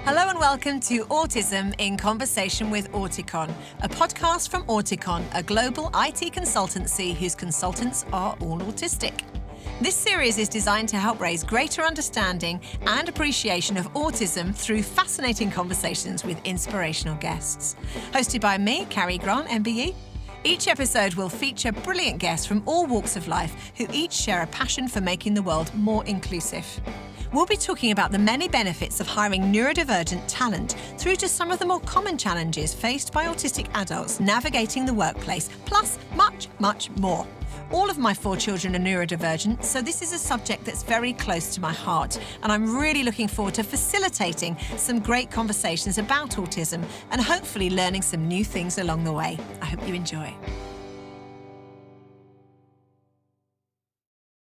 Hello and welcome to Autism in Conversation with Auticon, a podcast from Auticon, a global IT consultancy whose consultants are all autistic. This series is designed to help raise greater understanding and appreciation of autism through fascinating conversations with inspirational guests. Hosted by me, Carrie Grant MBE. Each episode will feature brilliant guests from all walks of life who each share a passion for making the world more inclusive. We'll be talking about the many benefits of hiring neurodivergent talent through to some of the more common challenges faced by autistic adults navigating the workplace, plus much, much more. All of my 4 children are neurodivergent, so this is a subject that's very close to my heart, and I'm really looking forward to facilitating some great conversations about autism and hopefully learning some new things along the way. I hope you enjoy.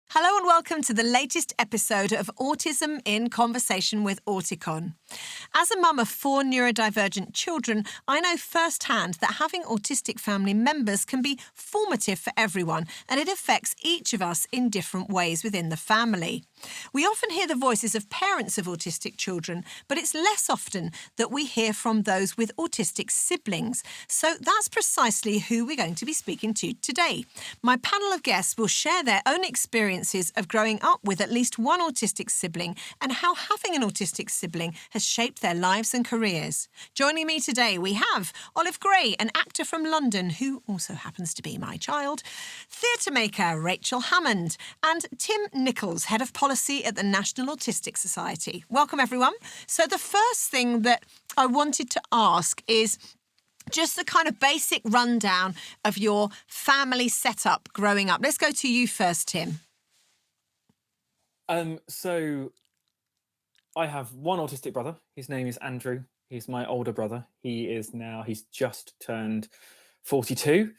Hello and welcome to the latest episode of Autism in Conversation with Auticon. As a mum of 4 neurodivergent children, I know firsthand that having autistic family members can be formative for everyone, and it affects each of us in different ways within the family. We often hear the voices of parents of autistic children, but it's less often that we hear from those with autistic siblings. So that's precisely who we're going to be speaking to today. My panel of guests will share their own experiences of growing up with at least one autistic sibling and how having an autistic sibling has shaped their lives and careers. Joining me today, we have Olive Gray, an actor from London who also happens to be my child, theatre maker Rachel Hammond, and Tim Nichols, head of policy at the National Autistic Society. Welcome, everyone. So the first thing that I wanted to ask is just the kind of basic rundown of your family setup growing up. Let's go to you first, Tim. So I have one autistic brother. His name is Andrew. He's my older brother. He's just turned 42.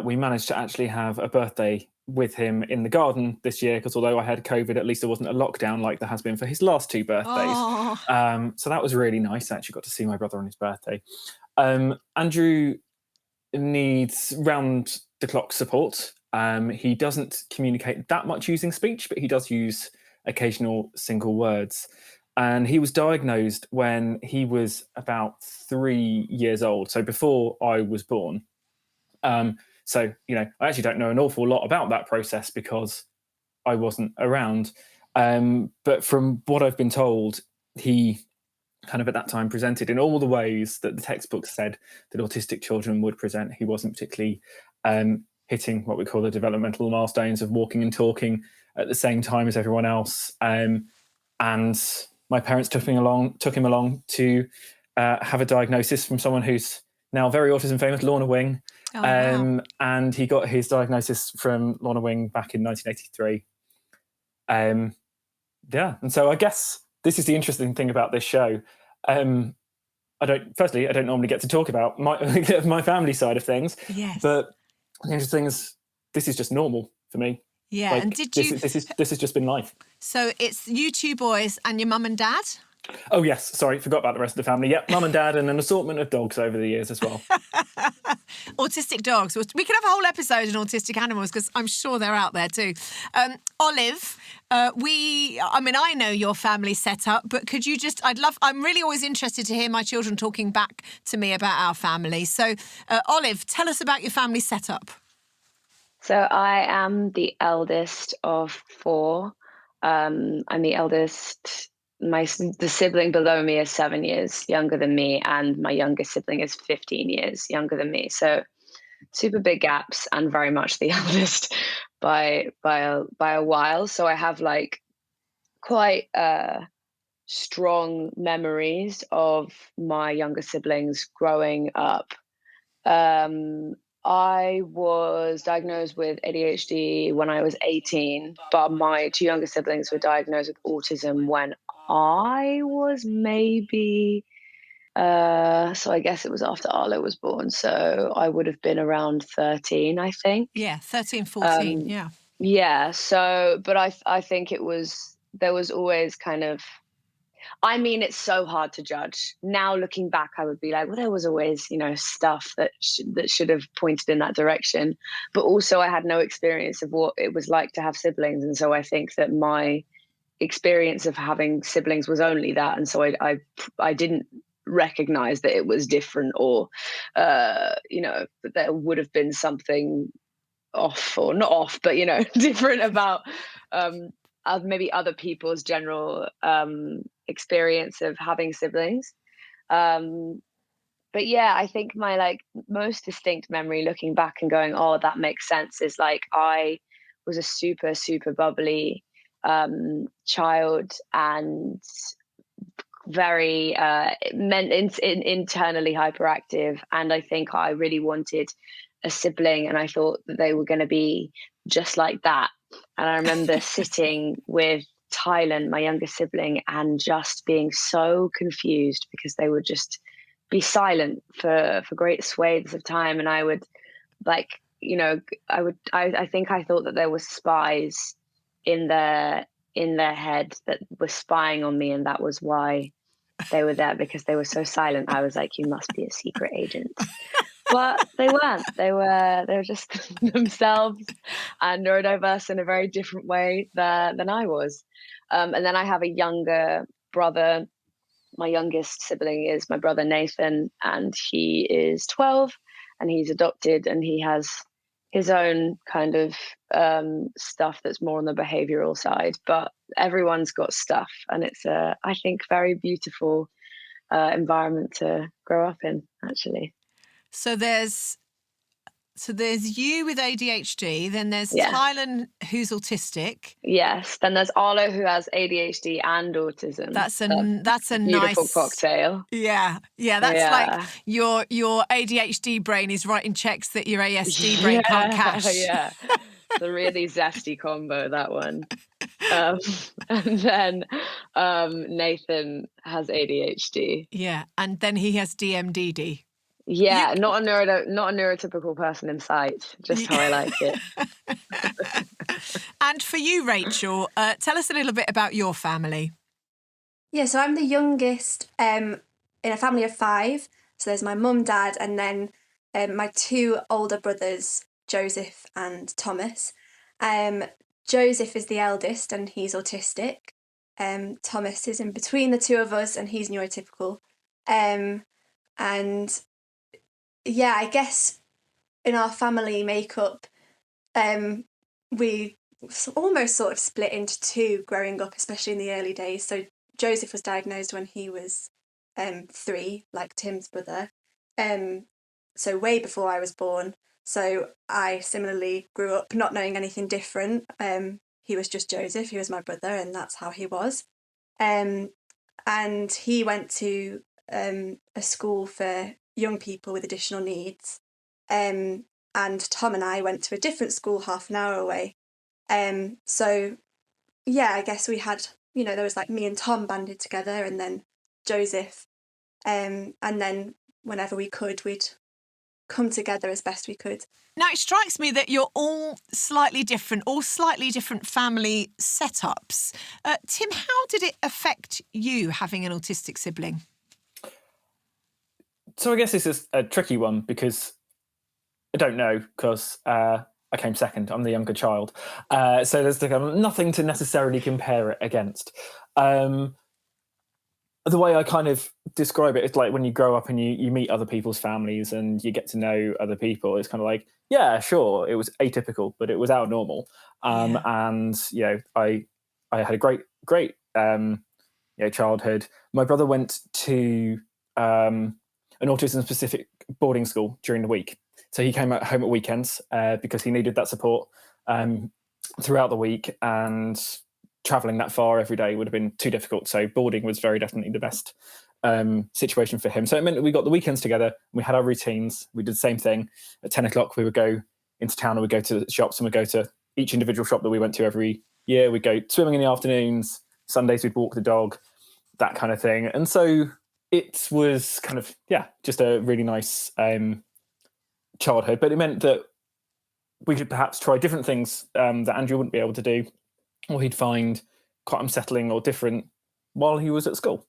We managed to actually have a birthday with him in the garden this year because although I had COVID, at least there wasn't a lockdown like there has been for his last 2 birthdays. Oh. So that was really nice. I actually got to see my brother on his birthday. Andrew needs round-the-clock support. He doesn't communicate that much using speech, but he does use occasional single words. And he was diagnosed when he was about 3 years old, so before I was born. So, I actually don't know an awful lot about that process because I wasn't around. But from what I've been told, he kind of at that time presented in all the ways that the textbooks said that autistic children would present. He wasn't particularly hitting what we call the developmental milestones of walking and talking at the same time as everyone else. And my parents took him along to have a diagnosis from someone who's now very autism famous, Lorna Wing. Oh, wow. And he got his diagnosis from Lorna Wing back in 1983. And so I guess this is the interesting thing about this show. I don't normally get to talk about my family side of things. Yes. But the interesting thing is this is just normal for me. Yeah, and this has just been life. So it's you 2 boys and your mum and dad? Oh, yes. Sorry, forgot about the rest of the family. Yep, mum and dad and an assortment of dogs over the years as well. Autistic dogs. We could have a whole episode on autistic animals because I'm sure they're out there too. Olive, I know your family setup, but could you I'm really always interested to hear my children talking back to me about our family. So, Olive, tell us about your family setup. So I am the eldest of 4. I'm the eldest. The sibling below me is 7 years younger than me, and my youngest sibling is 15 years younger than me. So super big gaps, and very much the eldest by a while. So I have quite strong memories of my younger siblings growing up. I was diagnosed with ADHD when I was 18, but my 2 younger siblings were diagnosed with autism when I was maybe, so I guess it was after Arlo was born. So I would have been around 13, I think. Yeah, 13, 14, yeah. Yeah, so, but I think there was always kind of, it's so hard to judge. Now looking back, I would be like, well, there was always, stuff that should have pointed in that direction. But also I had no experience of what it was like to have siblings. And so I think that my experience of having siblings was only that, and so I didn't recognize that it was different, or that there would have been something off, or not off, but different about maybe other people's general experience of having siblings. But yeah, I think my most distinct memory looking back and going, oh, that makes sense, is I was a super, super bubbly child, and very internally hyperactive. And I think I really wanted a sibling, and I thought that they were going to be just like that. And I remember sitting with Tylen, my younger sibling, and just being so confused because they would just be silent for great swathes of time. And I would I think I thought that there were spies in their head that were spying on me, and that was why they were there, because they were so silent. I was like, you must be a secret agent. But they weren't. They were just themselves, and neurodiverse in a very different way than I was. And then I have a younger brother. My youngest sibling is my brother Nathan, and he is 12, and he's adopted, and he has his own kind of stuff that's more on the behavioral side. But everyone's got stuff, and it's I think, very beautiful environment to grow up in, actually. So there's you with ADHD, then there's Yeah. Tylen, who's autistic. Yes. Then there's Arlo, who has ADHD and autism. That's a beautiful nice cocktail. Yeah. That's like your ADHD brain is writing checks that your ASD brain can't cash. Yeah. It's a really zesty combo, that one. And then Nathan has ADHD. Yeah, and then he has DMDD. Yeah, not a neurotypical person in sight, just how I like it. And for you, Rachel, tell us a little bit about your family. Yeah, so I'm the youngest in a family of 5. So there's my mum, dad, and then my 2 older brothers, Joseph and Thomas. Joseph is the eldest, and he's autistic. Thomas is in between the 2 of us, and he's neurotypical. And yeah, I guess in our family makeup, we almost sort of split into 2 growing up, especially in the early days. So Joseph was diagnosed when he was 3, like Tim's brother. So way before I was born. So I similarly grew up not knowing anything different. He was just Joseph, he was my brother, and that's how he was. And he went to a school for young people with additional needs. And Tom and I went to a different school half an hour away. So yeah, I guess we had, there was like me and Tom banded together, and then Joseph. And then whenever we could, we'd come together as best we could. Now, it strikes me that you're all slightly different family setups. Tim, how did it affect you having an autistic sibling? So I guess this is a tricky one, because I don't know, because I came second. I'm the younger child. So there's nothing to necessarily compare it against. The way I kind of describe it, it's like when you grow up and you meet other people's families and you get to know other people, it's kind of like, yeah, sure, it was atypical, but it was our normal. And, I had a great childhood. My brother went to an autism-specific boarding school during the week. So he came home at weekends because he needed that support throughout the week, and traveling that far every day would have been too difficult. So boarding was very definitely the best situation for him. So it meant that we got the weekends together, we had our routines. We did the same thing. At 10 o'clock, we would go into town, and we'd go to the shops, and we'd go to each individual shop that we went to every year. We'd go swimming in the afternoons. Sundays, we'd walk the dog, that kind of thing. And so it was kind of, just a really nice childhood. But it meant that we could perhaps try different things that Andrew wouldn't be able to do, or he'd find quite unsettling or different while he was at school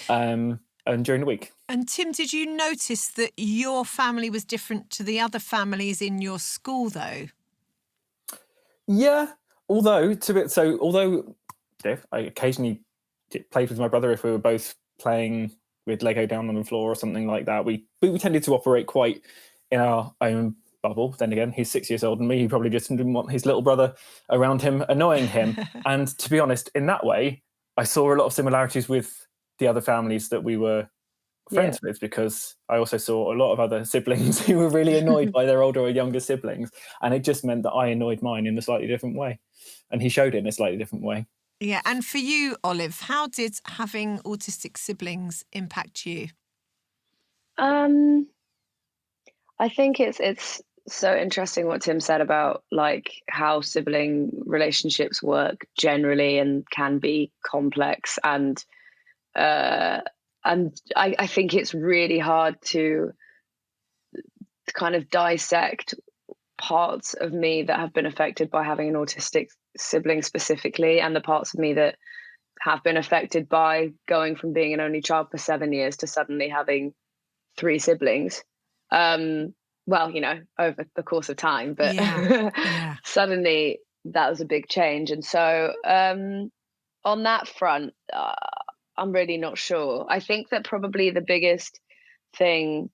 and during the week. And Tim, did you notice that your family was different to the other families in your school, though? Yeah, although I occasionally played with my brother if we were both playing with Lego down on the floor or something like that. We tended to operate quite in our own bubble. Then again, he's 6 years older than me. He probably just didn't want his little brother around him, annoying him. And to be honest, in that way, I saw a lot of similarities with the other families that we were friends with, because I also saw a lot of other siblings who were really annoyed by their older or younger siblings. And it just meant that I annoyed mine in a slightly different way. And he showed it in a slightly different way. Yeah. And for you, Olive, how did having autistic siblings impact you? I think it's so interesting what Tim said about like how sibling relationships work generally and can be complex, and I think it's really hard to kind of dissect parts of me that have been affected by having an autistic sibling specifically, and the parts of me that have been affected by going from being an only child for 7 years to suddenly having 3 siblings. Well, over the course of time, but suddenly that was a big change. And so on that front, I'm really not sure. I think that probably the biggest thing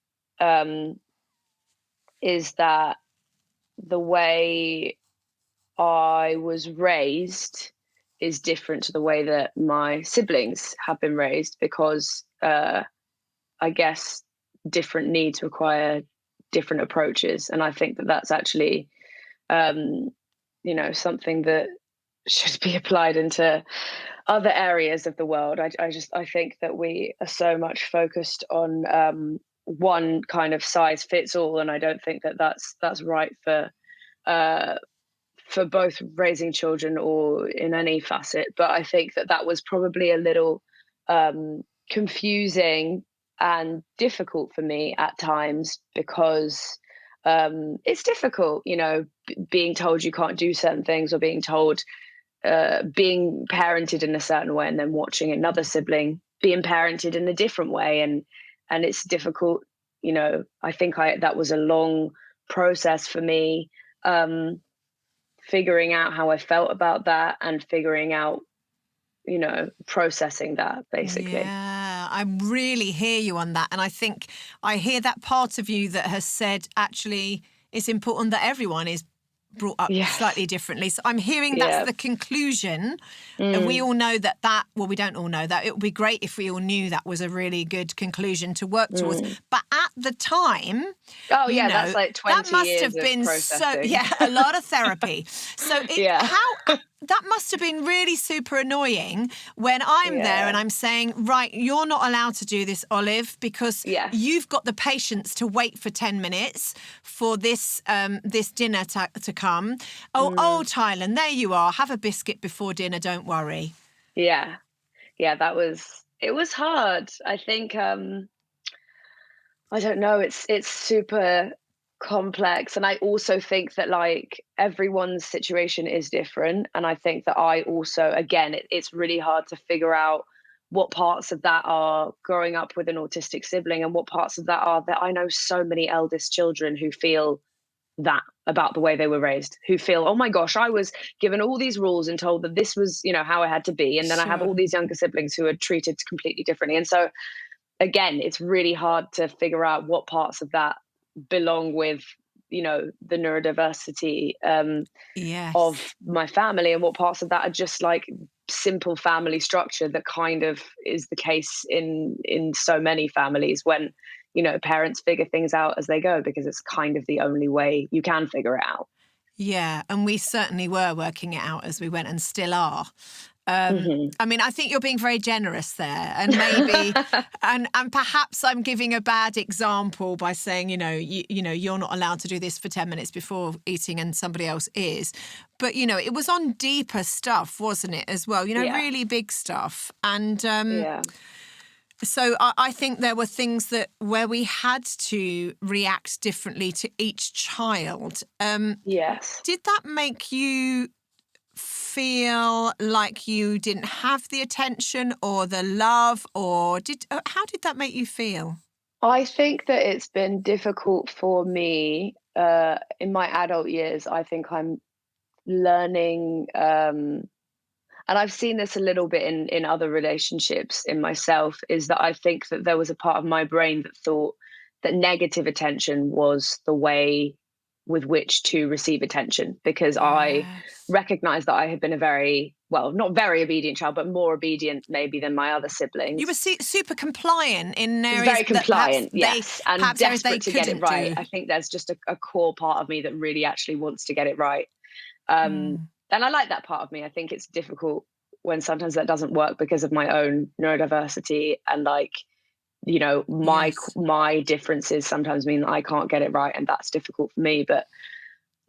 is that the way I was raised is different to the way that my siblings have been raised, because I guess different needs require different approaches. And I think that that's actually, something that should be applied into other areas of the world. I think that we are so much focused on one kind of size fits all, and I don't think that that's right for both raising children or in any facet. But I think that was probably a little confusing and difficult for me at times, because it's difficult, being told you can't do certain things, or being told being parented in a certain way and then watching another sibling being parented in a different way, and it's difficult. I think that was a long process for me, figuring out how I felt about that and figuring out, processing that, basically. Yeah, I really hear you on that. And I think I hear that part of you that has said, actually, it's important that everyone is brought up slightly differently. So I'm hearing that's the conclusion. And we all know that, well, we don't all know that. It would be great if we all knew that was a really good conclusion to work towards. But at the time, that's like 20 that must years have been processing. a lot of therapy. So that must have been really super annoying when I'm there and I'm saying, right, you're not allowed to do this, Olive, because you've got the patience to wait for 10 minutes for this dinner to come. Oh, Tylen, there you are. Have a biscuit before dinner. Don't worry. Yeah, it was hard. I think, I don't know, it's super complex. And I also think that like everyone's situation is different. And I think that I also, again, it's really hard to figure out what parts of that are growing up with an autistic sibling and what parts of that are that I know so many eldest children who feel that about the way they were raised, who feel, oh my gosh, I was given all these rules and told that this was, how I had to be. And then I have all these younger siblings who are treated completely differently. And so again, it's really hard to figure out what parts of that belong with, the neurodiversity of my family, and what parts of that are just like simple family structure that kind of is the case in so many families when, parents figure things out as they go, because it's kind of the only way you can figure it out. Yeah, and we certainly were working it out as we went, and still are. I mean, I think you're being very generous there, and maybe, and perhaps I'm giving a bad example by saying, you're not allowed to do this for 10 minutes before eating, and somebody else is. But it was on deeper stuff, wasn't it, as well? Really big stuff, and So I think there were things where we had to react differently to each child. Yes. Did that make you feel like you didn't have the attention or the love, or how did that make you feel? I think that it's been difficult for me in my adult years. I think I'm learning. and I've seen this a little bit in other relationships in myself, is that I think that there was a part of my brain that thought that negative attention was the way with which to receive attention, because I Yes. recognized that I had been a very, well, not very obedient child, but more obedient maybe than my other siblings. You were super compliant in areas Very that perhaps compliant, yes, and perhaps areas they desperate to get it couldn't right. do. I think there's just a core part of me that really actually wants to get it right. And I like that part of me. I think it's difficult when sometimes that doesn't work because of my own neurodiversity, and like, you know, my differences sometimes mean that I can't get it right, and that's difficult for me. But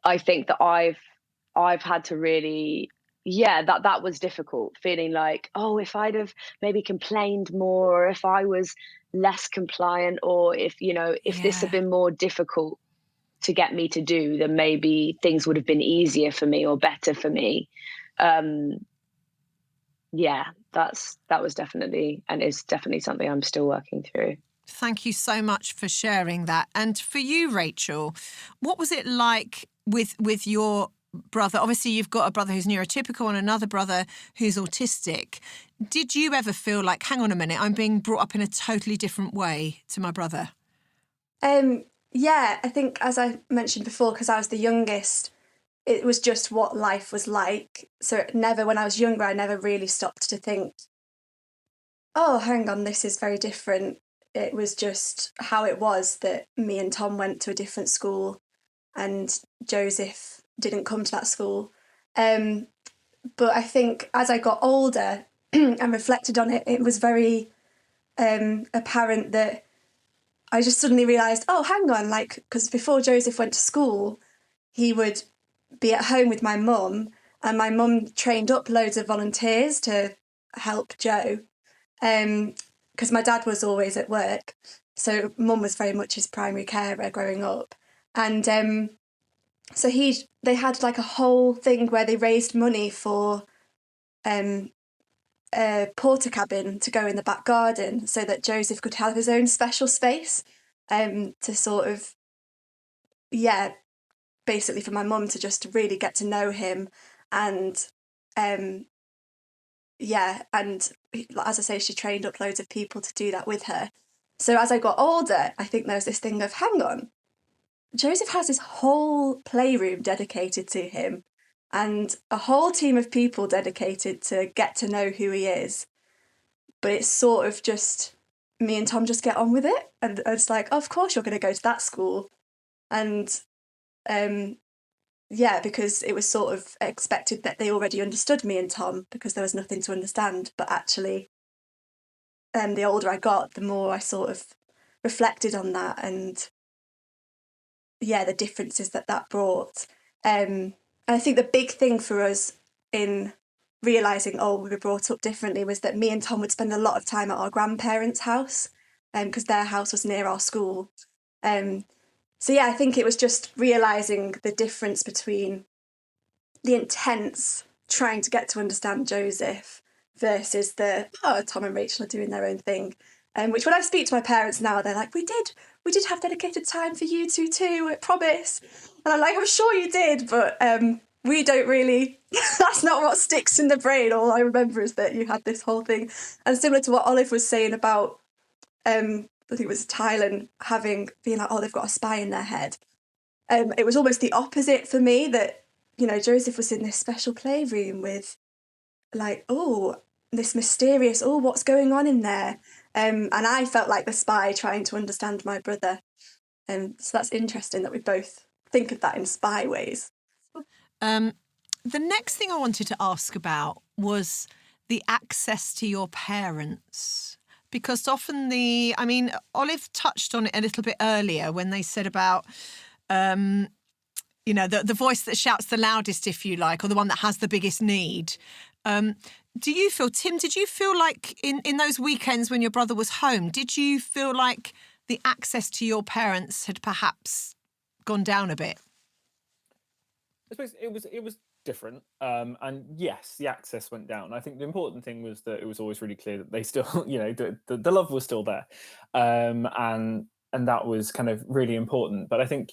I think that I've had to really, that was difficult, feeling like, oh, if I'd have maybe complained more, or if I was less compliant, or if, you know, if this had been more difficult to get me to do, then maybe things would have been easier for me or better for me. That was definitely, and is definitely, something I'm still working through. Thank you so much for sharing that. And for you, Rachel, what was it like with your brother? Obviously, you've got a brother who's neurotypical and another brother who's autistic. Did you ever feel like, hang on a minute, I'm being brought up in a totally different way to my brother? Yeah, I think, as I mentioned before, because I was the youngest, it was just what life was like. So when I was younger, I never really stopped to think, oh, hang on, this is very different. It was just how it was that me and Tom went to a different school and Joseph didn't come to that school. But I think as I got older and reflected on it, it was very apparent that I just suddenly realised, oh, hang on, like, because before Joseph went to school, he would be at home with my mum, and my mum trained up loads of volunteers to help Joe, because my dad was always at work, so mum was very much his primary carer growing up. And so they had like a whole thing where they raised money for a porter cabin to go in the back garden so that Joseph could have his own special space, to sort of, basically for my mum to just really get to know him. And and as I say, she trained up loads of people to do that with her. So as I got older, I think there was this thing of, hang on, Joseph has this whole playroom dedicated to him and a whole team of people dedicated to get to know who he is. But it's sort of just me and Tom just get on with it. And it's like, oh, of course you're going to go to that school. And because it was sort of expected that they already understood me and Tom because there was nothing to understand. But actually, the older I got, the more I sort of reflected on that and, the differences that brought. And I think the big thing for us in realising, oh, we were brought up differently, was that me and Tom would spend a lot of time at our grandparents' house because their house was near our school. I think it was just realising the difference between the intense trying to get to understand Joseph versus Tom and Rachel are doing their own thing. Which when I speak to my parents now, they're like, we did have dedicated time for you two too, I promise. And I'm like, I'm sure you did, but we don't really, that's not what sticks in the brain. All I remember is that you had this whole thing. And similar to what Olive was saying about, I think it was Thailand being like, oh, they've got a spy in their head. It was almost the opposite for me, that, Joseph was in this special playroom with like, oh, this mysterious, oh, what's going on in there? And I felt like the spy trying to understand my brother. So that's interesting that we both think of that in spy ways. The next thing I wanted to ask about was the access to your parents. Because often Olive touched on it a little bit earlier when they said about, the voice that shouts the loudest, if you like, or the one that has the biggest need. Do you feel, Tim, did you feel like in those weekends when your brother was home, did you feel like the access to your parents had perhaps gone down a bit? I suppose it was different. And yes, the access went down. I think the important thing was that it was always really clear that they still, the love was still there. And that was kind of really important. But I think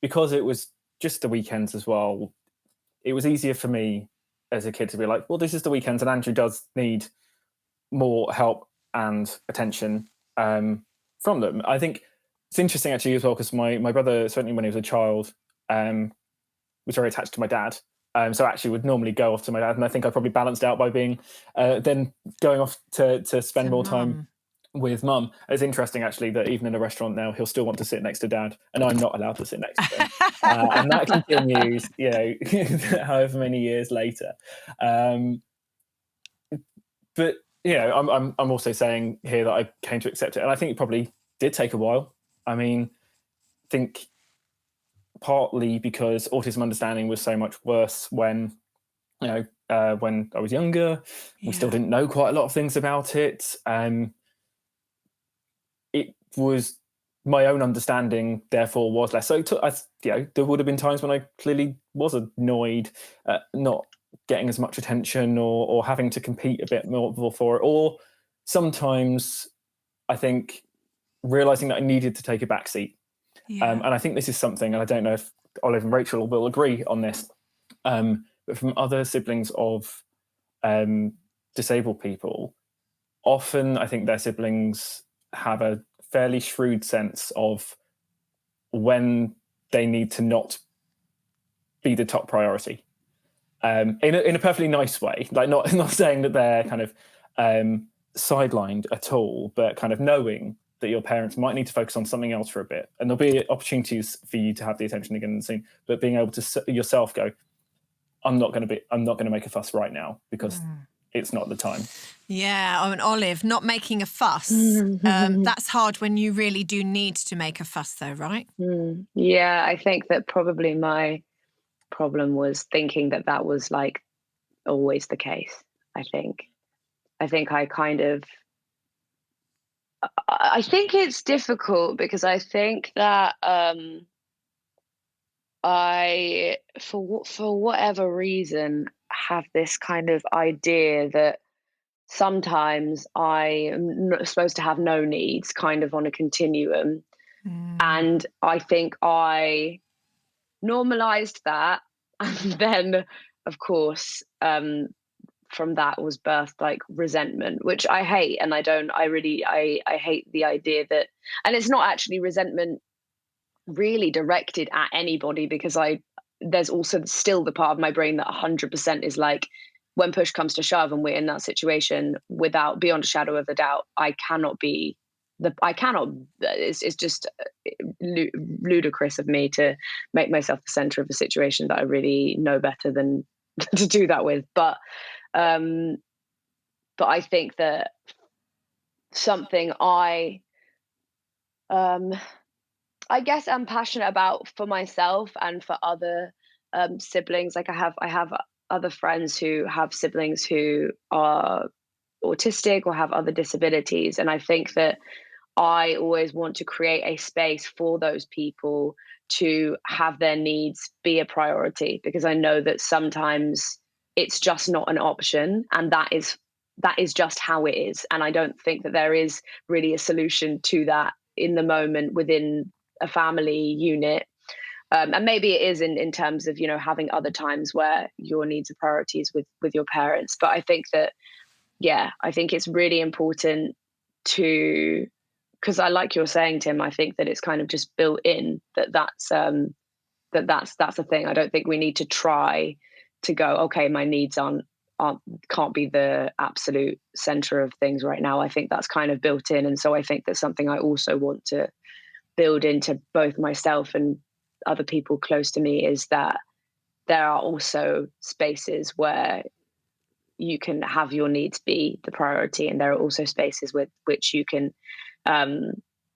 because it was just the weekends as well, it was easier for me as a kid to be like, well, this is the weekend and Andrew does need more help and attention from them. I think it's interesting actually as well, because my brother, certainly when he was a child, was very attached to my dad. So actually would normally go off to my dad, and I think I probably balanced out by being then going off to spend more time with mum. It's interesting actually that even in a restaurant now, he'll still want to sit next to dad, and I'm not allowed to sit next to him. And that continues, however many years later. But I'm also saying here that I came to accept it, and I think it probably did take a while. I mean, I think partly because autism understanding was so much worse when I was younger. We still didn't know quite a lot of things about it. It was my own understanding, therefore, was less. So there would have been times when I clearly was annoyed at not getting as much attention or having to compete a bit more for it. Or sometimes I think realizing that I needed to take a back seat. And I think this is something, and I don't know if Olive and Rachel will agree on this, but from other siblings of disabled people, often I think their siblings have a fairly shrewd sense of when they need to not be the top priority, in a perfectly nice way, like not saying that they're kind of sidelined at all, but kind of knowing that your parents might need to focus on something else for a bit, and there'll be opportunities for you to have the attention again soon. But being able to yourself go, I'm not going to make a fuss right now because it's not the time. Yeah, I mean, Olive, not making a fuss. That's hard when you really do need to make a fuss, though, right? Yeah, I think that probably my problem was thinking that was like always the case. I think I kind of. I think it's difficult because I think that I, for whatever reason, have this kind of idea that sometimes I am supposed to have no needs, kind of on a continuum. And I think I normalized that. And then, of course, from that was birthed like resentment, which I hate. And I hate the idea that, and it's not actually resentment really directed at anybody, because there's also still the part of my brain that 100% is like, when push comes to shove and we're in that situation, without, beyond a shadow of a doubt, it's just ludicrous of me to make myself the center of a situation that I really know better than to do that with. But I think that something I guess I'm passionate about for myself and for other siblings. Like I have other friends who have siblings who are autistic or have other disabilities, and I think that I always want to create a space for those people to have their needs be a priority, because I know that sometimes it's just not an option, and that is just how it is. And I don't think that there is really a solution to that in the moment within a family unit. And maybe it is in terms of, having other times where your needs are priorities with your parents. But I think that, I think it's really important to, because I like you're saying, Tim, I think that it's kind of just built in that's a thing. I don't think we need to try to go, okay, my needs can't be the absolute center of things right now. I think that's kind of built in. And so I think that's something I also want to build into both myself and other people close to me, is that there are also spaces where you can have your needs be the priority, and there are also spaces with which you can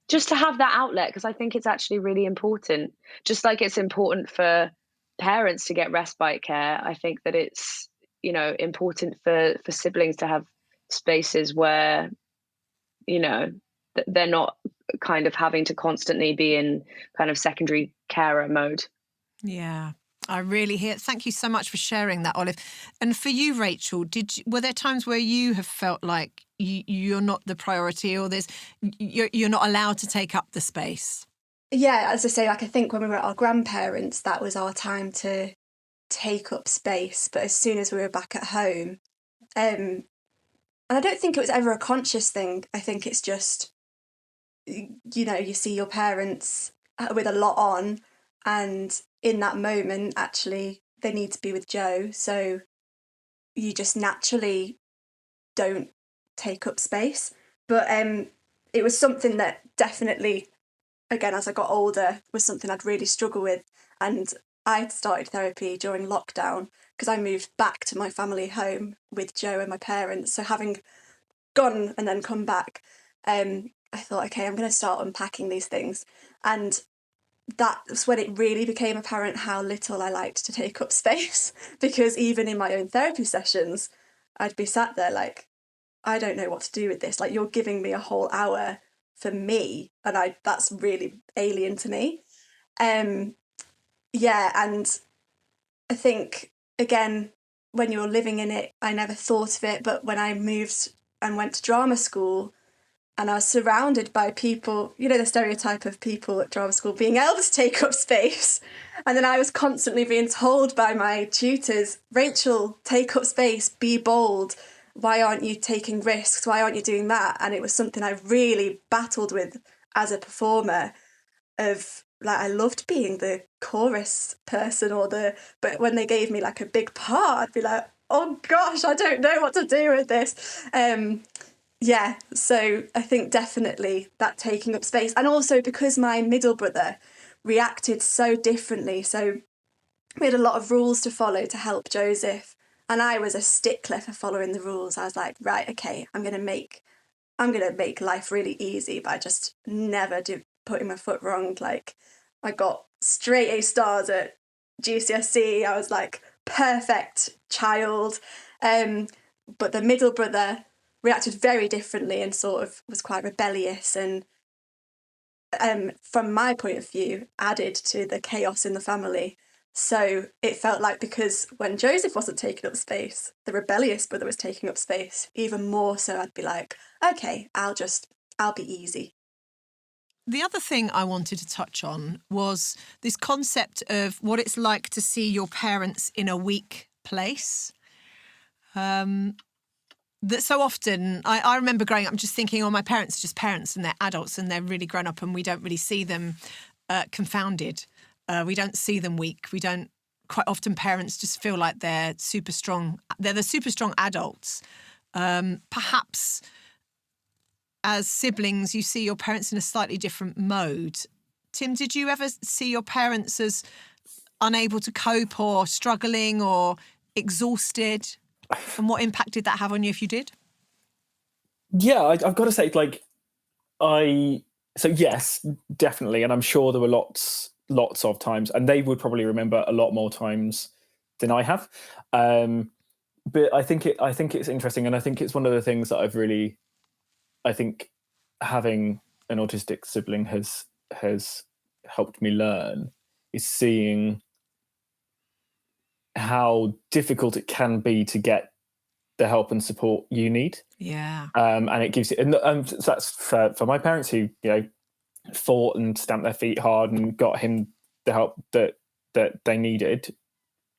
just to have that outlet, because I think it's actually really important. Just like it's important for parents to get respite care, I think that it's important for siblings to have spaces where they're not kind of having to constantly be in kind of secondary carer mode. Yeah, I really hear. Thank you so much for sharing that, Olive. And for you, Rachel, were there times where you have felt like you're not the priority, or you're not allowed to take up the space? Yeah, as I say, like I think when we were at our grandparents', that was our time to take up space, but as soon as we were back at home, and I don't think it was ever a conscious thing. I think it's just, you know, you see your parents with a lot on, and in that moment, actually, they need to be with Joe. So you just naturally don't take up space. But it was something that definitely, again, as I got older, was something I'd really struggle with. And I had started therapy during lockdown because I moved back to my family home with Joe and my parents. So having gone and then come back, I thought, okay, I'm going to start unpacking these things. And that's when it really became apparent how little I liked to take up space, because even in my own therapy sessions, I'd be sat there like, I don't know what to do with this. Like, you're giving me a whole hour for me, and that's really alien to me. Yeah, and I think, again, when you're living in it, I never thought of it, but when I moved and went to drama school, and I was surrounded by people, you know, the stereotype of people at drama school being able to take up space. And then I was constantly being told by my tutors, Rachel, take up space, be bold. Why aren't you taking risks? Why aren't you doing that? And it was something I really battled with as a performer, of like, I loved being the chorus person but when they gave me like a big part, I'd be like, oh gosh, I don't know what to do with this. Yeah, so I think definitely that taking up space. And also because my middle brother reacted so differently. So we had a lot of rules to follow to help Joseph. And I was a stickler for following the rules. I was like, right, okay, I'm gonna make life really easy by just never putting my foot wrong. Like, I got straight A stars at GCSE. I was like, perfect child. But the middle brother reacted very differently and sort of was quite rebellious, and from my point of view, added to the chaos in the family. So it felt like, because when Joseph wasn't taking up space, the rebellious brother was taking up space even more. So I'd be like, okay, I'll be easy. The other thing I wanted to touch on was this concept of what it's like to see your parents in a weak place. That so often, I remember growing up just thinking, oh, my parents are just parents and they're adults and they're really grown up, and we don't really see them confounded. We don't see them weak. We don't. Quite often parents just feel like they're super strong. They're the super strong adults. Perhaps as siblings, you see your parents in a slightly different mode. Tim, did you ever see your parents as unable to cope or struggling or exhausted? And what impact did that have on you if you did? Yeah, I've got to say, like, so yes, definitely. And I'm sure there were lots of times, and they would probably remember a lot more times than I have. But I think it's interesting. And I think it's one of the things that I think having an autistic sibling has helped me learn, is seeing how difficult it can be to get the help and support you need. Yeah. And it gives you, and so that's for my parents, who, you know, fought and stamped their feet hard and got him the help that they needed.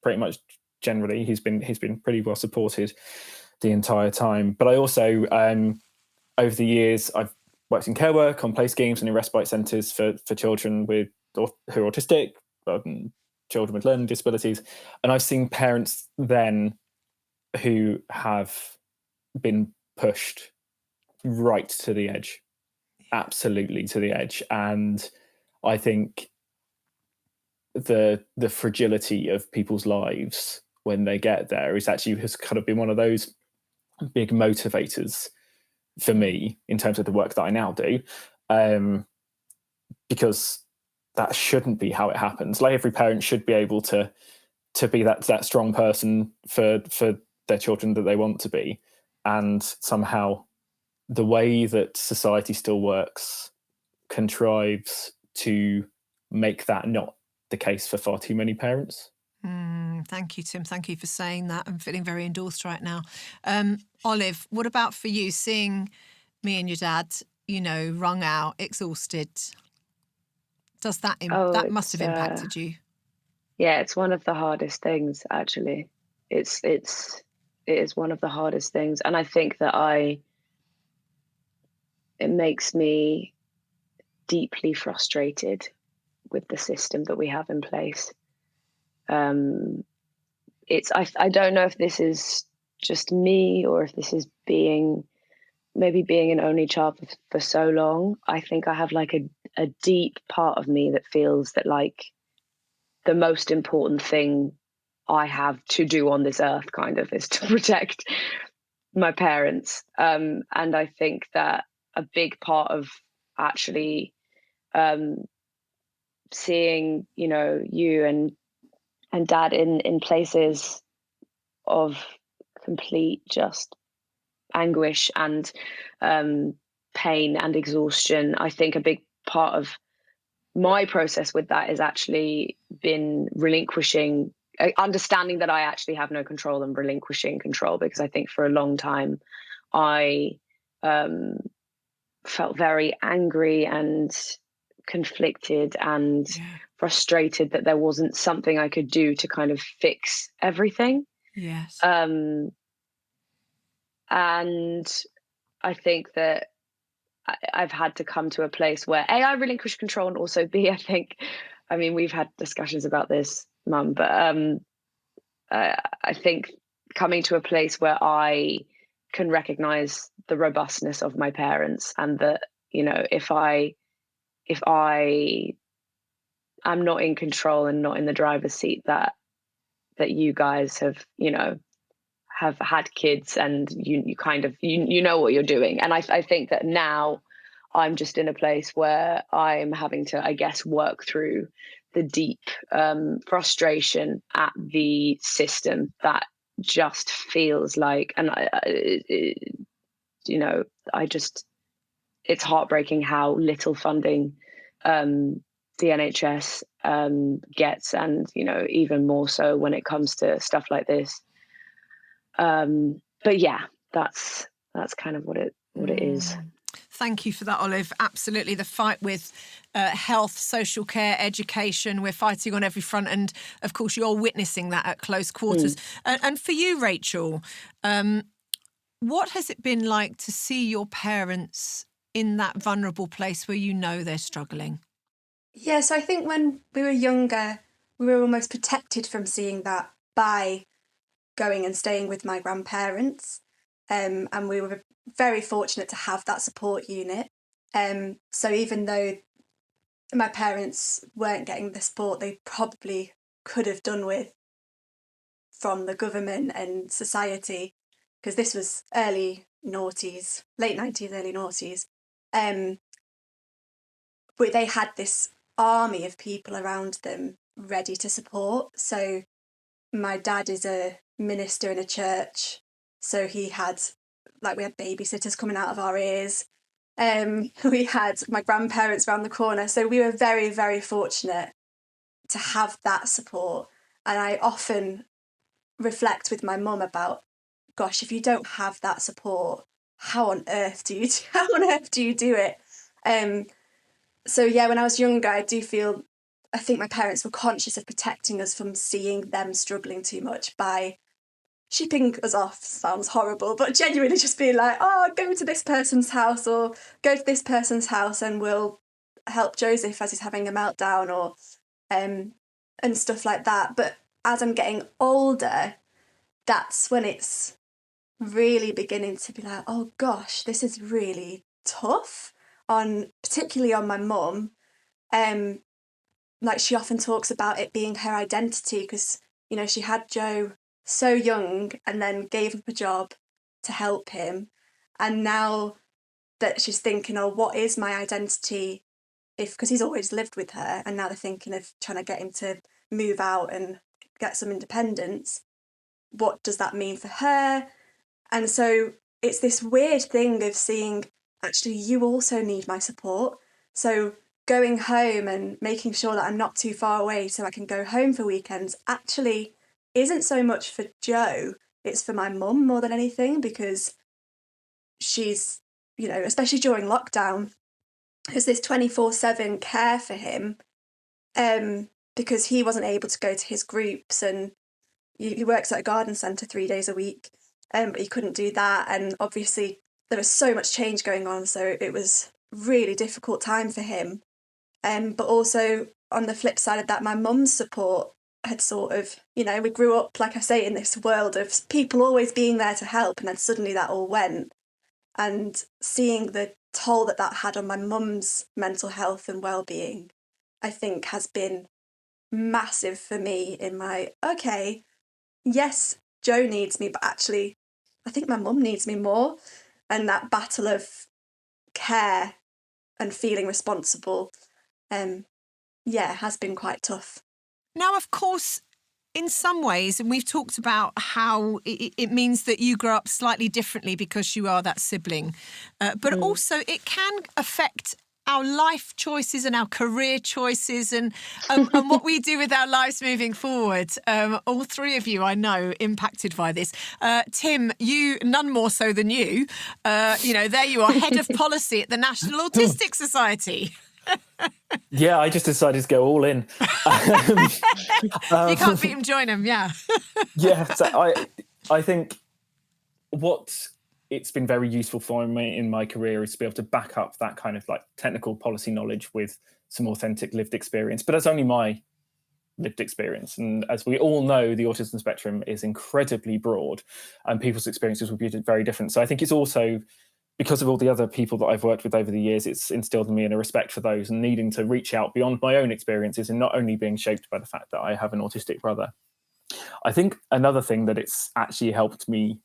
Pretty much generally, he's been pretty well supported the entire time. But I also, over the years, I've worked in care work, on play schemes, and in respite centres for children who are autistic, children with learning disabilities, and I've seen parents then who have been pushed right to the edge, absolutely to the edge. And I think the fragility of people's lives when they get there has kind of been one of those big motivators for me in terms of the work that I now do, because that shouldn't be how it happens. Like, every parent should be able to be that strong person for their children that they want to be. And somehow the way that society still works contrives to make that not the case for far too many parents. Thank you, Tim. Thank you for saying that. I'm feeling very endorsed right now. Olive, what about for you, seeing me and your dad, you know, wrung out, exhausted? Does that that must have impacted you? Yeah, it's one of the hardest things, actually. It is one of the hardest things. And I think that it makes me deeply frustrated with the system that we have in place. I don't know if this is just me or if this is maybe being an only child for so long. I think I have like a deep part of me that feels that like the most important thing I have to do on this earth kind of is to protect my parents. And I think that a big part of actually seeing, you and dad in places of complete just anguish and pain and exhaustion. I think a big part of my process with that is actually been relinquishing, understanding that I actually have no control and relinquishing control, because I think for a long time I felt very angry and conflicted and frustrated that there wasn't something I could do to kind of fix everything. Yes. And I think that I've had to come to a place where A, I relinquish control, and also B, I mean, we've had discussions about this, Mum, but I think coming to a place where I can recognize the robustness of my parents, and that, if I am not in control and not in the driver's seat, that you guys have, have had kids, and you kind of you know what you're doing. And I think that now I'm just in a place where I'm having to, I guess, work through the deep frustration at the system that just feels like, and it's heartbreaking how little funding the NHS gets, and even more so when it comes to stuff like this. But yeah, that's kind of what it is. Thank you for that, Olive. Absolutely. The fight with health, social care, education, we're fighting on every front. And of course, you're witnessing that at close quarters. And for you, Rachel, what has it been like to see your parents in that vulnerable place where they're struggling? Yeah, so I think when we were younger, we were almost protected from seeing that by going and staying with my grandparents. And we were very fortunate to have that support unit. So even though my parents weren't getting the support they probably could have done with from the government and society, because this was early noughties, late 90s, early noughties, but they had this army of people around them ready to support. So my dad is a minister in a church, so we had babysitters coming out of our ears. We had my grandparents around the corner, so we were very, very fortunate to have that support. And I often reflect with my mum about, gosh, if you don't have that support, how on earth do you do it? So yeah, when I was younger, I think my parents were conscious of protecting us from seeing them struggling too much by shipping us off. Sounds horrible, but genuinely just being like, oh, go to this person's house or go to this person's house and we'll help Joseph as he's having a meltdown, or and stuff like that. But as I'm getting older, that's when it's really beginning to be like, oh gosh, this is really tough, particularly on my mum. Like she often talks about it being her identity, because she had Joe so young and then gave up a job to help him, and now that she's thinking, oh, what is my identity, because he's always lived with her, and now they're thinking of trying to get him to move out and get some independence. What does that mean for her? And so it's this weird thing of seeing, actually, you also need my support. So going home and making sure that I'm not too far away so I can go home for weekends actually isn't so much for Joe, it's for my mum more than anything, because she's, especially during lockdown, there's this 24/7 care for him, because he wasn't able to go to his groups, and he works at a garden centre 3 days a week, but he couldn't do that. And obviously there was so much change going on, so it was a really difficult time for him. But also on the flip side of that, my mum's support had sort of, you know, we grew up, like I say, in this world of people always being there to help, and then suddenly that all went. And seeing the toll that that had on my mum's mental health and well-being, I think has been massive for me in my, okay, yes, Joe needs me, but actually I think my mum needs me more. And that battle of care and feeling responsible, has been quite tough. Now, of course, in some ways, and we've talked about how it means that you grow up slightly differently because you are that sibling, but also it can affect our life choices and our career choices and what we do with our lives moving forward. All three of you, I know, impacted by this. Tim, you, none more so than you. There you are, head of policy at the National Autistic Society. Yeah, I just decided to go all in. You can't beat them, join them, yeah. Yeah, so I think what it's been very useful for me in my career is to be able to back up that kind of like technical policy knowledge with some authentic lived experience. But that's only my lived experience. And as we all know, the autism spectrum is incredibly broad and people's experiences will be very different. So I think it's also, because of all the other people that I've worked with over the years, it's instilled in me a respect for those and needing to reach out beyond my own experiences and not only being shaped by the fact that I have an autistic brother. I think another thing that it's actually helped me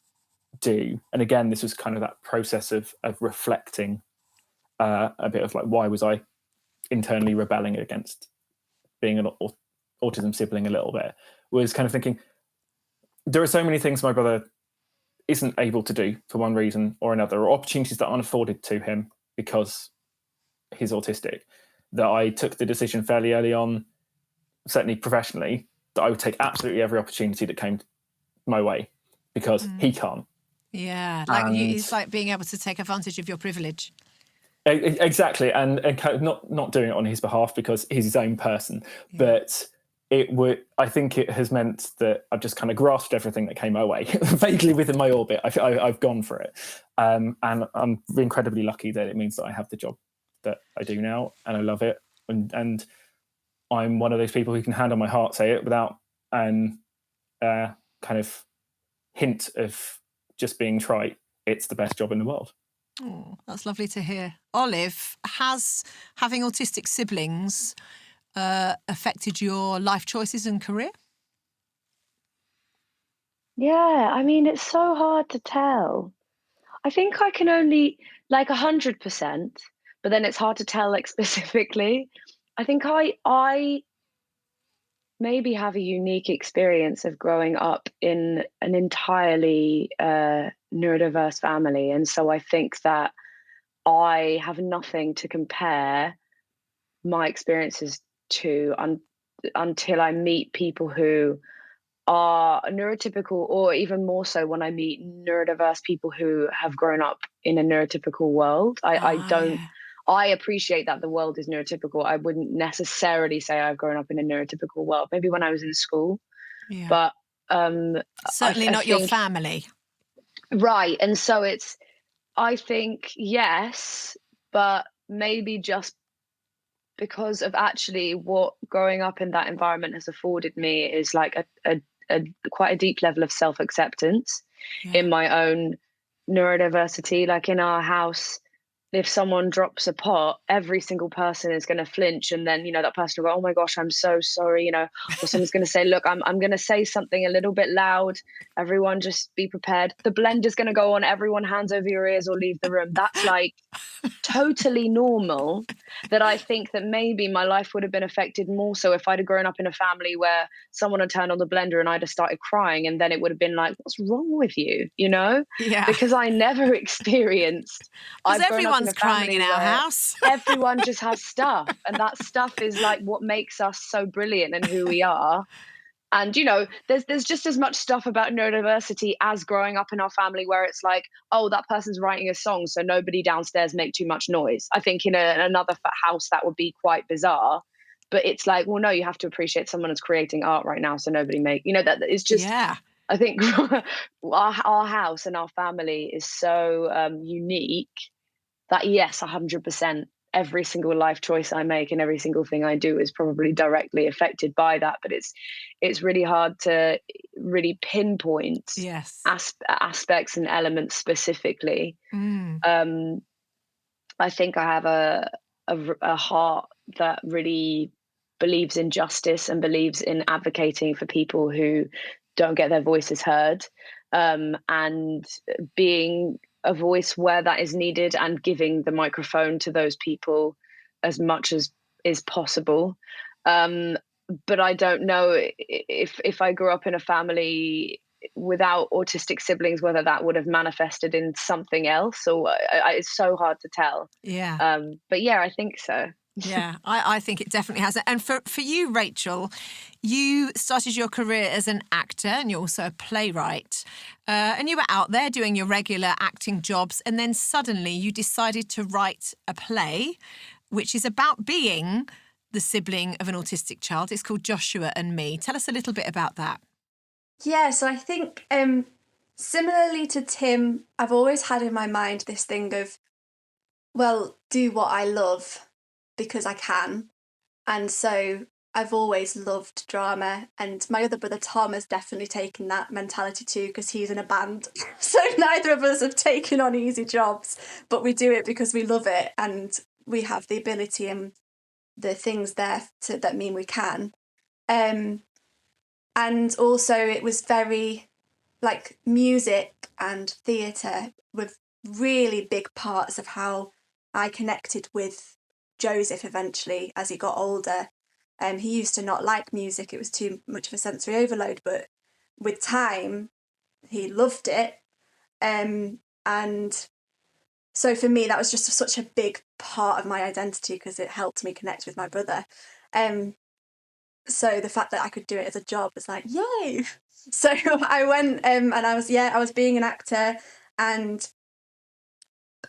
do, and again, this was kind of that process of reflecting a bit of like, why was I internally rebelling against being an autism sibling a little bit, was kind of thinking, there are so many things my brother isn't able to do for one reason or another, or opportunities that aren't afforded to him because he's autistic, that I took the decision fairly early on, certainly professionally, that I would take absolutely every opportunity that came my way because he can't. Yeah, it's like being able to take advantage of your privilege. Exactly, and kind of not doing it on his behalf because he's his own person, but I think it has meant that I've just kind of grasped everything that came my way, vaguely within my orbit. I've gone for it, and I'm incredibly lucky that it means that I have the job that I do now, and I love it. And I'm one of those people who can hand on my heart say it without kind of hint of just being trite. It's the best job in the world. Oh, that's lovely to hear. Olive, has having autistic siblings affected your life choices and career? Yeah, I mean, it's so hard to tell. I think I can only 100%, but then it's hard to tell specifically. I think I maybe have a unique experience of growing up in an entirely neurodiverse family, and so I think that I have nothing to compare my experiences to until I meet people who are neurotypical, or even more so when I meet neurodiverse people who have grown up in a neurotypical world. I appreciate that the world is neurotypical. I wouldn't necessarily say I've grown up in a neurotypical world. Maybe when I was in school, but certainly not your family. Right. And so I think yes, but maybe just because of actually what growing up in that environment has afforded me is like a quite a deep level of self-acceptance in my own neurodiversity. Like in our house, if someone drops a pot, every single person is going to flinch, and then that person will go, "Oh my gosh, I'm so sorry," or someone's going to say, "Look, I'm going to say something a little bit loud. Everyone, just be prepared. The blender's going to go on. Everyone, hands over your ears or leave the room." That's like totally normal. That I think that maybe my life would have been affected more so if I'd have grown up in a family where someone had turned on the blender and I'd have started crying, and then it would have been like, "What's wrong with you?" Yeah. Because I never experienced. Because everyone's crying in our house. Everyone just has stuff, and that stuff is like what makes us so brilliant and who we are. And there's just as much stuff about neurodiversity as growing up in our family where it's like, oh, that person's writing a song, so nobody downstairs make too much noise. I think in another house that would be quite bizarre. but it's like, well, no, you have to appreciate someone is creating art right now, so nobody make, that it's just, Yeah. I think our house and our family is so unique that, yes, 100%, every single life choice I make and every single thing I do is probably directly affected by that. But it's really hard to really pinpoint Yes. aspects and elements specifically. I think I have a heart that really believes in justice and believes in advocating for people who don't get their voices heard, and being a voice where that is needed and giving the microphone to those people as much as is possible. But I don't know if I grew up in a family without autistic siblings, whether that would have manifested in something else, or it's so hard to tell. Yeah. But yeah, I think so. Yeah, I think it definitely has. And for you, Rachel, you started your career as an actor and you're also a playwright. And you were out there doing your regular acting jobs. And then suddenly you decided to write a play, which is about being the sibling of an autistic child. It's called Joshua and Me. Tell us a little bit about that. Yeah, so I think similarly to Tim, I've always had in my mind this thing of, well, do what I love because I can. And so I've always loved drama, and my other brother Tom has definitely taken that mentality too, because he's in a band. So neither of us have taken on easy jobs, but we do it because we love it and we have the ability and the things there that mean we can. And also it was very, like, music and theatre were really big parts of how I connected with Joseph eventually as he got older. He used to not like music, it was too much of a sensory overload, but with time he loved it. And so for me that was just such a big part of my identity because it helped me connect with my brother. So the fact that I could do it as a job was like, yay! So I went and I was being an actor, and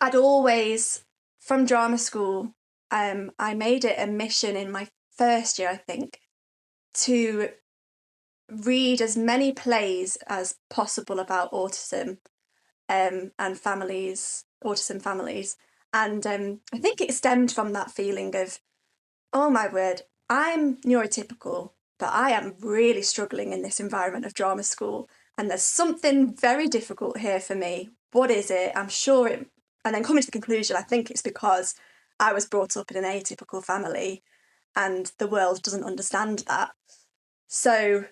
I'd always, from drama school, I made it a mission in my first year, I think, to read as many plays as possible about autism and families, autism families. And I think it stemmed from that feeling of, oh my word, I'm neurotypical, but I am really struggling in this environment of drama school. And there's something very difficult here for me. What is it? I'm sure it... And then coming to the conclusion, I think it's because I was brought up in an atypical family and the world doesn't understand that. So,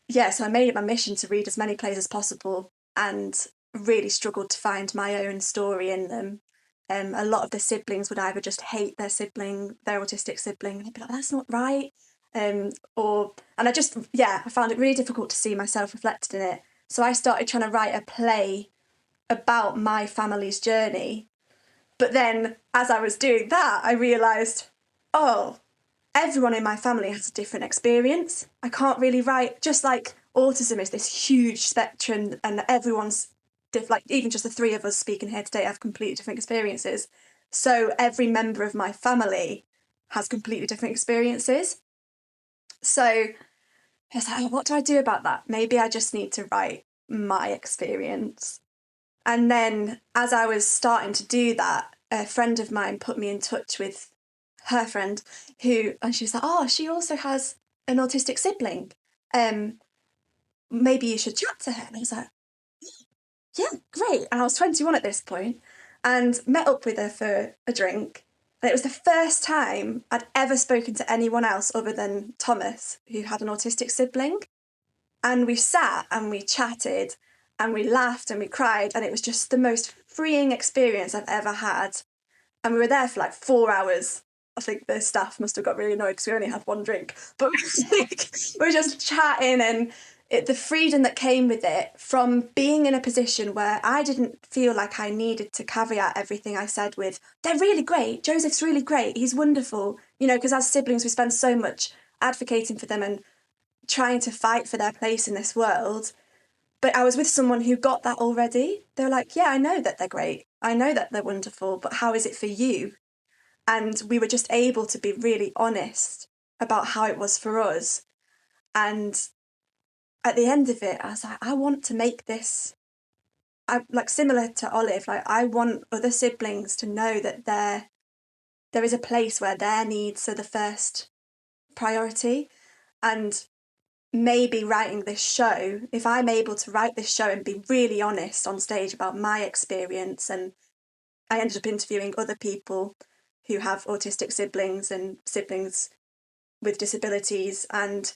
yeah, so I made it my mission to read as many plays as possible and really struggled to find my own story in them. A lot of the siblings would either just hate their autistic sibling, and they'd be like, that's not right. I found it really difficult to see myself reflected in it. So I started trying to write a play about my family's journey. But then as I was doing that, I realised, oh, everyone in my family has a different experience. I can't really write, just like autism is this huge spectrum and everyone's like even just the three of us speaking here today have completely different experiences. So every member of my family has completely different experiences. So I was like, what do I do about that? Maybe I just need to write my experience. And then as I was starting to do that, a friend of mine put me in touch with her friend and she was like, oh, she also has an autistic sibling. Maybe you should chat to her. And I was like, yeah, great. And I was 21 at this point and met up with her for a drink. And it was the first time I'd ever spoken to anyone else other than Thomas, who had an autistic sibling. And we sat and we chatted and we laughed and we cried. And it was just the most freeing experience I've ever had. And we were there for like 4 hours. I think the staff must have got really annoyed because we only had one drink. But we were just chatting, and the freedom that came with it from being in a position where I didn't feel like I needed to caveat everything I said with, they're really great, Joseph's really great, he's wonderful. Because as siblings we spend so much advocating for them and trying to fight for their place in this world. But I was with someone who got that already. They were like, yeah, I know that they're great. I know that they're wonderful, but how is it for you? And we were just able to be really honest about how it was for us. And at the end of it, I was like, I want to make this, like similar to Olive, like I want other siblings to know that there is a place where their needs are the first priority. And maybe writing this show, if I'm able to write this show and be really honest on stage about my experience, and I ended up interviewing other people who have autistic siblings and siblings with disabilities, and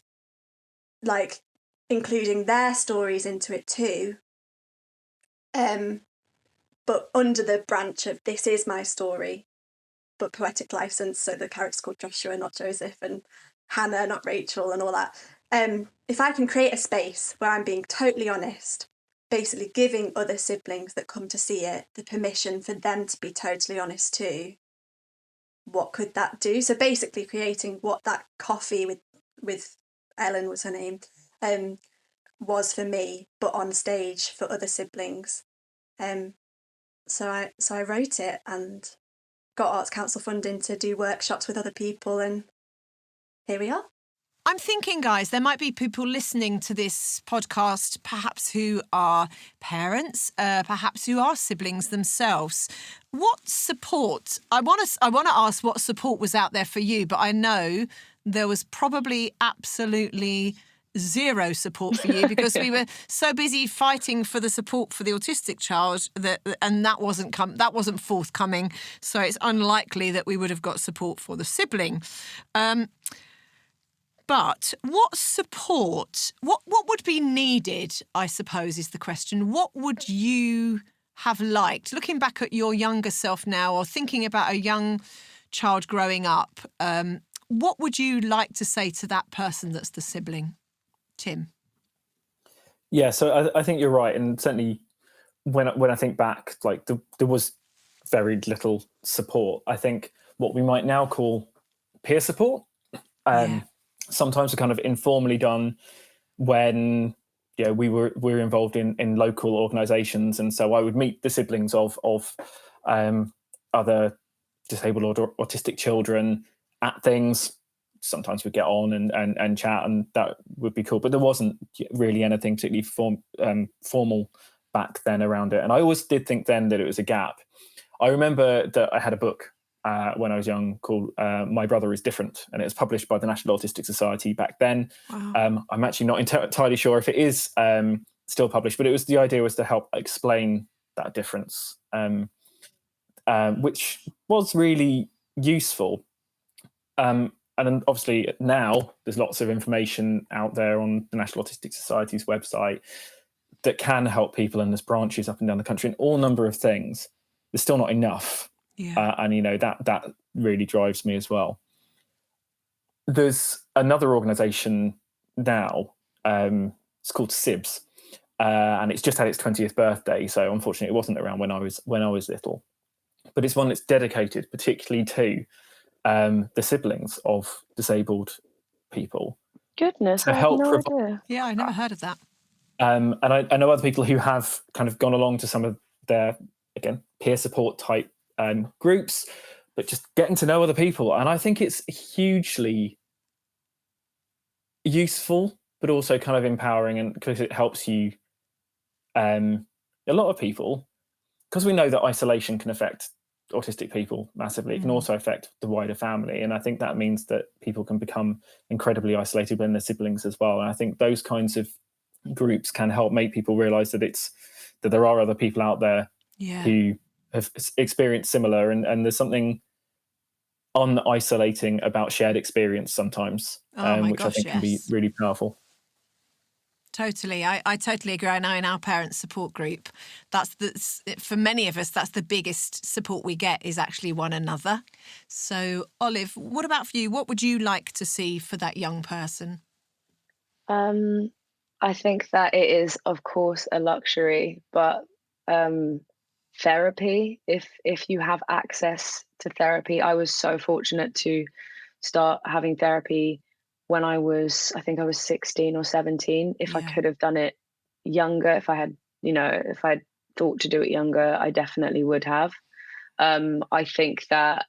like including their stories into it too, but under the branch of this is my story, but poetic license, so the character's called Joshua, not Joseph, and Hannah, not Rachel, and all that. If I can create a space where I'm being totally honest, basically giving other siblings that come to see it the permission for them to be totally honest too, what could that do? So basically creating what that coffee with Ellen was her name, was for me, but on stage for other siblings. So I wrote it and got Arts Council funding to do workshops with other people, and here we are. I'm thinking, guys, there might be people listening to this podcast, perhaps who are parents, perhaps who are siblings themselves. What support? I want to ask what support was out there for you, but I know there was probably absolutely zero support for you because we were so busy fighting for the support for the autistic child and that wasn't forthcoming. So it's unlikely that we would have got support for the sibling. But what support, what would be needed, I suppose, is the question. What would you have liked, looking back at your younger self now or thinking about a young child growing up, what would you like to say to that person that's the sibling? Tim? Yeah, so I think you're right. And certainly when I think back, like there was very little support. I think what we might now call peer support. Sometimes are kind of informally done when we were involved in local organisations, and so I would meet the siblings of other disabled or autistic children at things. Sometimes we'd get on and chat, and that would be cool. But there wasn't really anything particularly formal back then around it. And I always did think then that it was a gap. I remember that I had a book when I was young called My Brother is Different, and it was published by the National Autistic Society back then. Wow. I'm actually not entirely sure if it is still published, but the idea was to help explain that difference, which was really useful. And obviously now there's lots of information out there on the National Autistic Society's website that can help people, and there's branches up and down the country and all number of things. There's still not enough. Yeah. And that really drives me as well. There's another organisation now. It's called SIBS, and it's just had its 20th birthday. So unfortunately, it wasn't around when I was little. But it's one that's dedicated particularly to the siblings of disabled people. Goodness, I had no idea. Yeah, I never heard of that. And I know other people who have kind of gone along to some of their, again, peer support type groups, but just getting to know other people. And I think it's hugely useful, but also kind of empowering, and because it helps you, a lot of people, because we know that isolation can affect autistic people massively. It can also affect the wider family. And I think that means that people can become incredibly isolated when they're siblings as well. And I think those kinds of groups can help make people realize that there are other people out there who have experienced similar, and there's something un-isolating about shared experience sometimes, which I think can be really powerful. Totally. I totally agree. I know in our parents' support group, that's for many of us, that's the biggest support we get is actually one another. So, Olive, what about for you? What would you like to see for that young person? I think that it is, of course, a luxury, but therapy, if you have access to therapy. I was so fortunate to start having therapy when I think I was 16 or 17. If I could have done it younger, if I had thought to do it younger, I definitely would have. I think that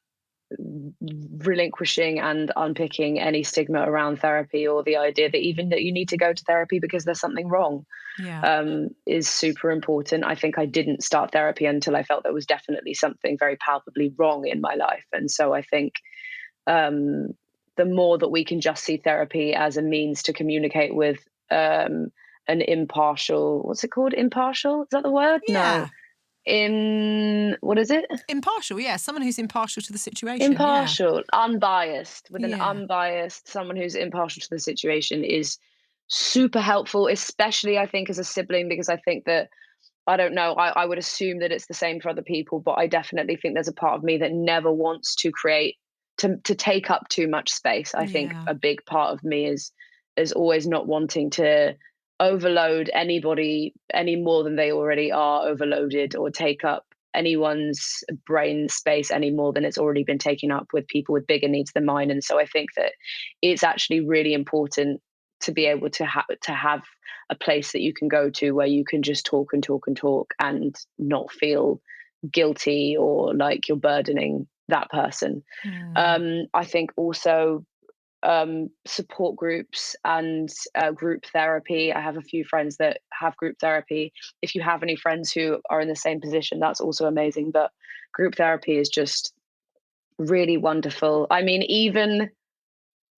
relinquishing and unpicking any stigma around therapy, or the idea that even that you need to go to therapy because there's something wrong, is super important. I think I didn't start therapy until I felt there was definitely something very palpably wrong in my life. And so I think the more that we can just see therapy as a means to communicate with an impartial, what's it called? Impartial? Is that the word? Yeah. No. What is it? Impartial, yeah. Someone who's impartial to the situation. Impartial, unbiased, with an unbiased, someone who's impartial to the situation is super helpful, especially I think as a sibling, because I think that, I don't know, I would assume that it's the same for other people, but I definitely think there's a part of me that never wants to take up too much space. I think a big part of me is always not wanting to overload anybody any more than they already are overloaded, or take up anyone's brain space any more than it's already been taken up with people with bigger needs than mine. And so I think that it's actually really important to be able to have a place that you can go to where you can just talk and talk and talk and not feel guilty or like you're burdening that person. I think also support groups and group therapy. I have a few friends that have group therapy. If you have any friends who are in the same position, that's also amazing. But group therapy is just really wonderful. I mean, even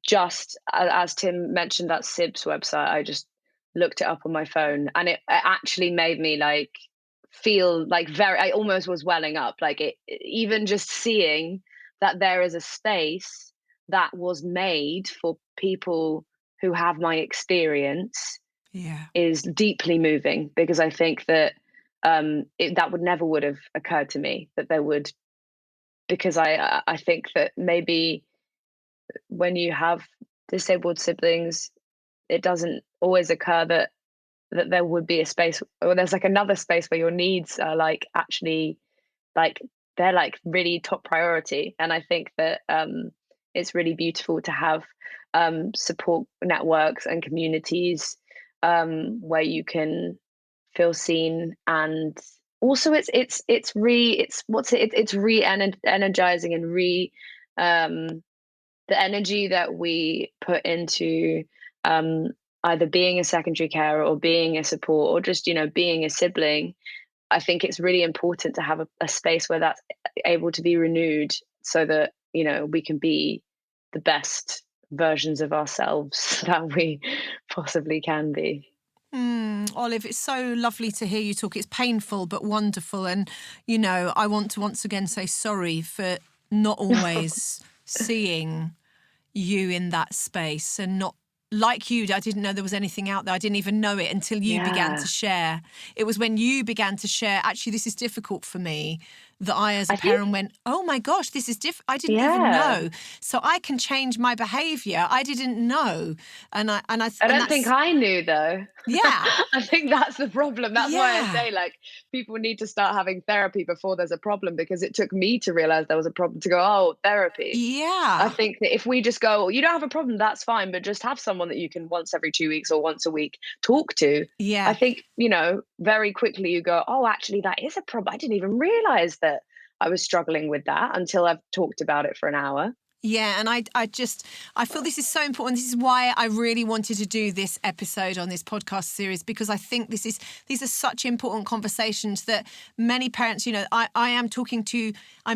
just as Tim mentioned, that SIBS website, I just looked it up on my phone, and it actually made me like feel like I almost was welling up. Like even just seeing that there is a space that was made for people who have my experience is deeply moving, because I think that that would have occurred to me that there would, because I think that maybe when you have disabled siblings, it doesn't always occur that there would be a space, or there's like another space where your needs are like actually like they're like really top priority. And I think that it's really beautiful to have support networks and communities where you can feel seen, and also it's re-energizing, and the energy that we put into either being a secondary carer or being a support, or just being a sibling. I think it's really important to have a space where that's able to be renewed, so that we can be the best versions of ourselves that we possibly can be. Olive, it's so lovely to hear you talk. It's painful but wonderful, and I want to once again say sorry for not always seeing you in that space, and not like you. I didn't know there was anything out there. I didn't even know it until you began to share. It was when you began to share, actually, this is difficult for me, that I as a parent went, oh my gosh, this is different. I didn't even know. So I can change my behaviour. I didn't know. And I don't think I knew though. Yeah. I think that's the problem. That's why I say like people need to start having therapy before there's a problem, because it took me to realise there was a problem to go, oh, therapy. Yeah. I think that if we just go, you don't have a problem, that's fine, but just have someone that you can once every 2 weeks or once a week talk to. Yeah. I think, very quickly you go, oh, actually that is a problem. I didn't even realise that I was struggling with that until I've talked about it for an hour. Yeah, and I feel this is so important. This is why I really wanted to do this episode on this podcast series, because I think these are such important conversations that many parents, I'm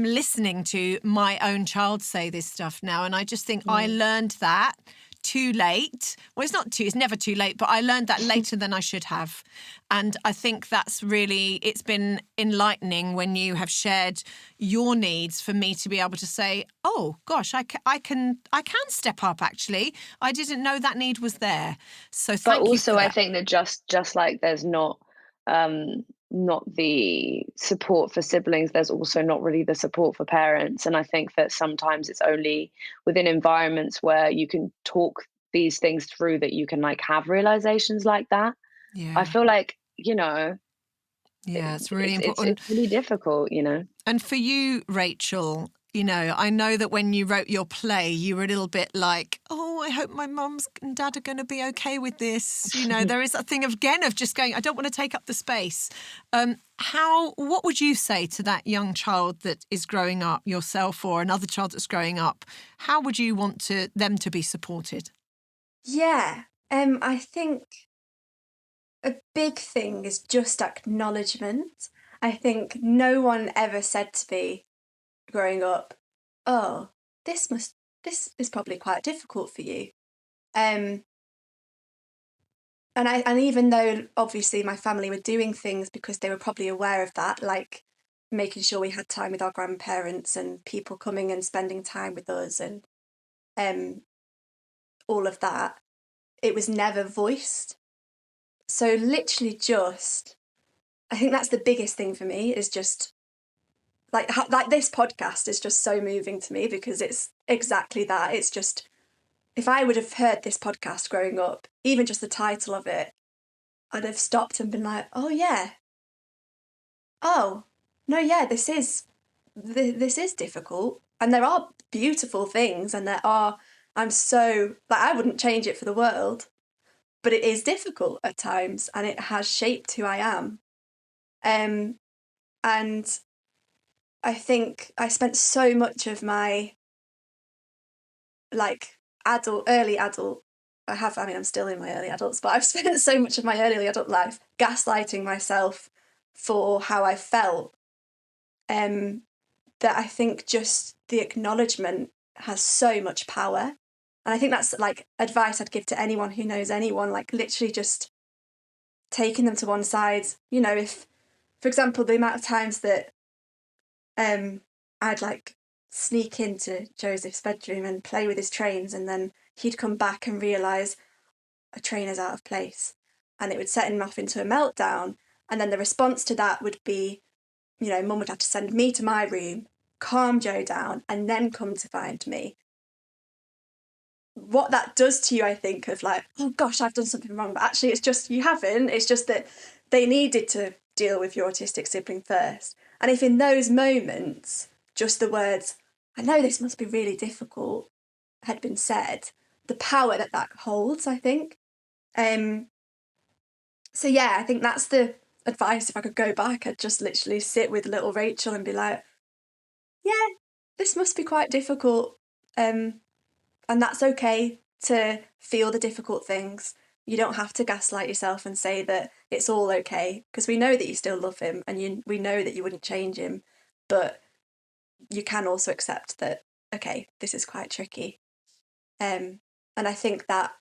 listening to my own child say this stuff now, and I just think I learned that too late. Well, it's never too late, but I learned that later than I should have. And I think it's been enlightening when you have shared your needs, for me to be able to say, oh gosh, I can step up, actually. I didn't know that need was there. So thank you. But also I think that just like there's not the support for siblings, there's also not really the support for parents. And I think that sometimes it's only within environments where you can talk these things through that you can like have realizations like that. Yeah. I feel like, it's really important. It's really difficult, And for you, Rachel, I know that when you wrote your play, you were a little bit like, oh, I hope my mums and dad are going to be okay with this. You know, there is that thing of just going, I don't want to take up the space. What would you say to that young child that is growing up, yourself or another child that's growing up? How would you want them to be supported? Yeah, I think a big thing is just acknowledgement. I think no one ever said to me growing up, oh, this is probably quite difficult for you. And even though obviously my family were doing things because they were probably aware of that, like making sure we had time with our grandparents and people coming and spending time with us and all of that, it was never voiced. So literally I think that's the biggest thing for me, is just like this podcast is just so moving to me, because it's exactly that. It's just, if I would have heard this podcast growing up, even just the title of it, I'd have stopped and been like, oh yeah, oh no, yeah, this is difficult, and there are beautiful things, and I'm so, like, I wouldn't change it for the world, but it is difficult at times, and it has shaped who I am. And I think I spent so much of my early adult, I'm still in my early adults, but I've spent so much of my early adult life gaslighting myself for how I felt, that I think just the acknowledgement has so much power. And I think that's like advice I'd give to anyone who knows anyone, like literally just taking them to one side. You know, if, for example, the amount of times that I'd like sneak into Joseph's bedroom and play with his trains, and then he'd come back and realise a train is out of place, and it would set him off into a meltdown. And then the response to that would be, you know, Mum would have to send me to my room, calm Joe down, and then come to find me. What that does to you, I think, of like, oh gosh, I've done something wrong, but actually it's just, you haven't. It's just that they needed to deal with your autistic sibling first. And if in those moments just the words, I know this must be really difficult, had been said, the power that holds, I think. So yeah, I think that's the advice. If I could go back, I'd just literally sit with little Rachel and be like, yeah, this must be quite difficult. And that's okay to feel the difficult things. You don't have to gaslight yourself and say that it's all okay, because we know that you still love him, and we know that you wouldn't change him, but you can also accept that, okay, this is quite tricky. And I think that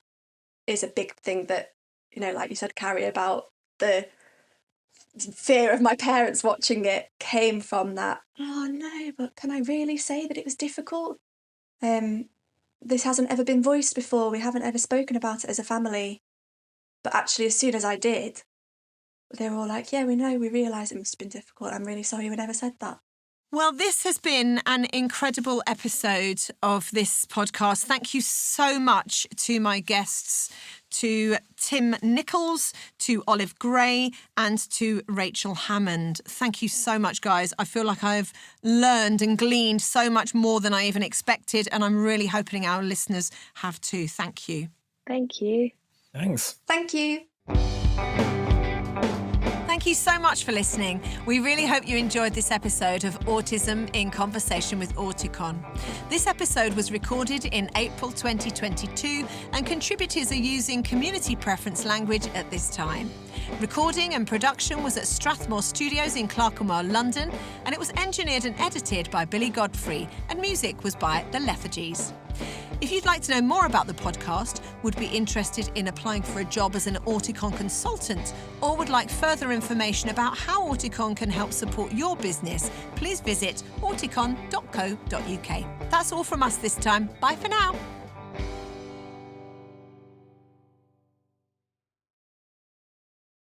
is a big thing that, you know, like you said, Carrie, about the fear of my parents watching it, came from that, oh no, but can I really say that it was difficult? This hasn't ever been voiced before. We haven't ever spoken about it as a family. But actually, as soon as I did, they were all like, yeah, we know, we realise it must have been difficult. I'm really sorry we never said that. Well, this has been an incredible episode of this podcast. Thank you so much to my guests, to Tim Nichols, to Olive Gray, and to Rachel Hammond. Thank you so much, guys. I feel like I've learned and gleaned so much more than I even expected, and I'm really hoping our listeners have too. Thank you. Thank you. Thanks. Thank you. Thank you so much for listening. We really hope you enjoyed this episode of Autism in Conversation with Auticon. This episode was recorded in April 2022, and contributors are using community preference language at this time. Recording and production was at Strathmore Studios in Clerkenwell, London, and it was engineered and edited by Billy Godfrey, and music was by The Lethargies. If you'd like to know more about the podcast, would be interested in applying for a job as an Auticon consultant, or would like further information about how Auticon can help support your business, please visit auticon.co.uk. That's all from us this time. Bye for now.